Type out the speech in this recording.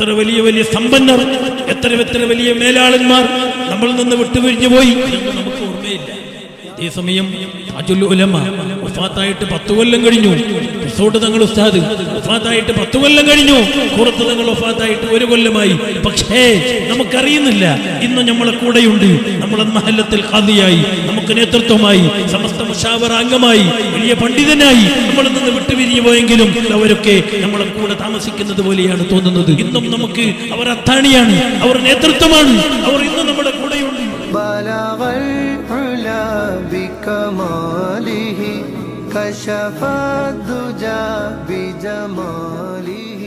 എത്ര വലിയ വലിയ സമ്പന്നർ, എത്ര എത്ര വലിയ മേലാളന്മാർ നമ്മളിൽ നിന്ന് വിട്ടുപിരിഞ്ഞു പോയി, നമുക്ക് ഓർമ്മയില്ല. അതേസമയം താജുൽ ഉലമ വഫാത്തായിട്ട് 10 കൊല്ലം കഴിഞ്ഞു. റിസോർട്ട് തങ്ങൾ ഉസ്താദ് വഫാത്തായിട്ട് 10 കൊല്ലം കഴിഞ്ഞു. ഖുറത്ത് തങ്ങൾ വഫാത്തായിട്ട് 1 കൊല്ലമായി. പക്ഷേ നമുക്കറിയുന്നില്ല, ഇന്ന് നമ്മളെ കൂടെയുണ്ട്. നമ്മളെ മഹല്ലത്തിൽ ഖാദിയായി, നമുക്ക് നേതൃത്വമായി, സമസ്ത മുശാവറ അംഗമായി, വലിയ പണ്ഡിതനായി നമ്മളിൽ നിന്ന് വിട്ടുപിരിഞ്ഞു പോയെങ്കിലും അവരൊക്കെ നമ്മളെ കൂടെ താമസിക്കുന്നത് പോലെയാണ് തോന്നുന്നത്. ഇന്നും നമുക്ക് അവർ അത്താണിയാണ്, അവർ നേതൃത്വമാണ്, അവർ ഇന്നും നമ്മുടെ കൂടെയുണ്ട്. بكماله كشف الدجى بجماله